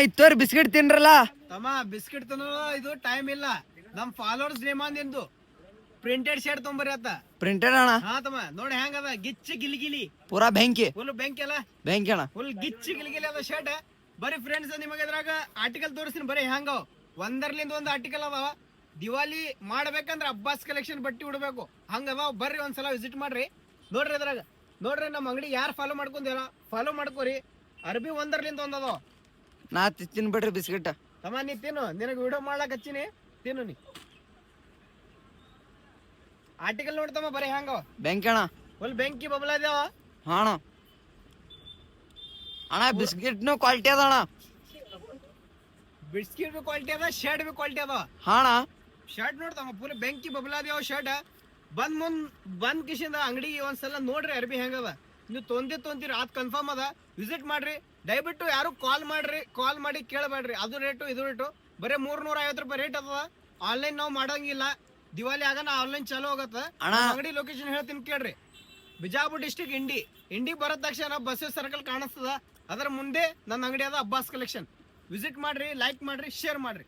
ಇತ್ತೋರ್ biscuit ತಿನ್ರಲ್ಲ ತಮ್ಮ biscuit ತಿನ್ನೋ ಇದು ಟೈಮ್ ಇಲ್ಲ. ನಮ್ ಫಾಲೋವರ್ಸ್ ಡಿಮಾಂಡ್ ಎಂದು ಪ್ರಿಂಟೆಡ್ ಶರ್ಟ್ ತೊಂಬರಿ ಆತ. ಪ್ರಿಂಟೆಡ್ ಅಣ್ಣ. ಹಾ ತಮ್ಮ ನೋಡಿ ಹೆಂಗದ ಗಿಚ್ಚಿ ಗಿಲಿಗಿಲಿ ಪೂರಾ ಬೆಂಕಿ ಫುಲ್ ಬೆಂಕಿ ಅಲ್ಲ. ಬೆಂಕಿ ಅಣ್ಣ. ಫುಲ್ ಗಿಚ್ಚಿ ಗಿಲಿಗಿಲಿ ಅದ ಶರ್ಟ್. ಬರೀ ಫ್ರೆಂಡ್ಸ್ ನಿಮಗೆ ಇದ್ರಾಗ ಆರ್ಟಿಕಲ್ ತೋರಿಸ್ತೀನಿ. ಬರೀ ಹೆಂಗ ಒಂದರ್ಲಿಂದ ಒಂದು ಆರ್ಟಿಕಲ್ ಅದಾವ. ದಿವಾಲಿ ಮಾಡ್ಬೇಕಂದ್ರ ಅಬ್ಬಾಸ್ ಕಲೆಕ್ಷನ್ ಬಟ್ಟಿ ಉಡ್ಬೇಕು ಹಂಗದಾವ. ಬರ್ರಿ ಒಂದ್ಸಲ ವಿಸಿಟ್ ಮಾಡ್ರಿ. ನೋಡ್ರಿ ಇದ್ರಾಗ ನೋಡ್ರಿ ನಮ್ಮ ಅಂಗಡಿ ಯಾರು ಫಾಲೋ ಮಾಡ್ಕೊಂತೀರ ಫಾಲೋ ಮಾಡ್ಕೋರಿ. ಅರ್ಬಿ ಒಂದರ್ಲಿಂದ ಒಂದ್ ಅದಾವ. ನಾ ತಿನ್ಬಿಡ್ರಿ ಬಿಸ್ಕೆಟ್. ತಮ್ಮ ನೀ ತಿನ್ನು, ನಿನಗೆ ವಿಡಿಯೋ ಮಾಡ್ಲಾಕ್ ಹಚ್ಚಿನಿ, ತಿನ್ನು ನೀ. ಆರ್ಟಿಕಲ್ ನೋಡ್ತಮ್ಮ ಬರೀ ಹೆಂಗ ಬೆಂಕಿ ಅಣ್ಣ. ಫುಲ್ ಬೆಂಕಿ ಬಬಲ ಇದಾವ. ಹಾ ಅಣ್ಣ. ಅಣ್ಣ ಬಿಸ್ಕೆಟ್ನು ಕ್ವಾಲಿಟಿ ಅದ ಅಣ್ಣ. ಬಿಸ್ಕಿಟ್ ಬಿ ಕ್ವಾಲಿಟಿ ಅದ, ಶರ್ಟ್ ಬಿ ಕ್ವಾಲಿಟಿ ಅದ. ಹಾ ಅಣ್ಣ. ಶರ್ಟ್ ನೋಡ್ತಮ್ಮ ಪೂರ ಬೆಂಕಿ ಬಬಲ ಅದಾವ ಶರ್ಟ್. ಬಂದ್ ಕಿಶಿಂದ ಅಂಗಡಿಗೆ ಒಂದ್ಸಲ ನೋಡ್ರಿ ಅರ್ಬಿ ಹೆಂಗದ. ನೀವು ತೊಂದಿರಿ ಅದ್ ಕನ್ಫರ್ಮ್ ಅದ. ವಿಸಿಟ್ ಮಾಡ್ರಿ. ದಯವಿಟ್ಟು ಯಾರು ಕಾಲ್ ಮಾಡಿ ಕೇಳಬೇಡ್ರಿ. ಅದು ರೇಟು ಇದು ರೇಟು ಬರೀ 350 ರೂಪಾಯಿ ರೇಟ್ ಅದ. ಆನ್ಲೈನ್ ನಾವು ಮಾಡಂಗಿಲ್ಲ. ದಿವಾಲಿ ಆಗನ ಆನ್ಲೈನ್ ಚಾಲೂ ಆಗತ್ತ. ಅಂಗಡಿ ಲೊಕೇಶನ್ ಹೇಳ್ತೀನಿ ಕೇಳ್ರಿ. ಬಿಜಾಪುರ ಡಿಸ್ಟಿಕ್ ಇಂಡಿ ಬರೋದ ತಕ್ಷಣ ಬಸ್ಸಸ್ ಸರ್ಕಲ್ ಕಾಣಿಸ್ತದ. ಅದರ ಮುಂದೆ ನನ್ನ ಅಂಗಡಿ ಅದ ಅಬ್ಬಾಸ್ ಕಲೆಕ್ಷನ್. ವಿಸಿಟ್ ಮಾಡ್ರಿ, ಲೈಕ್ ಮಾಡ್ರಿ, ಶೇರ್ ಮಾಡ್ರಿ.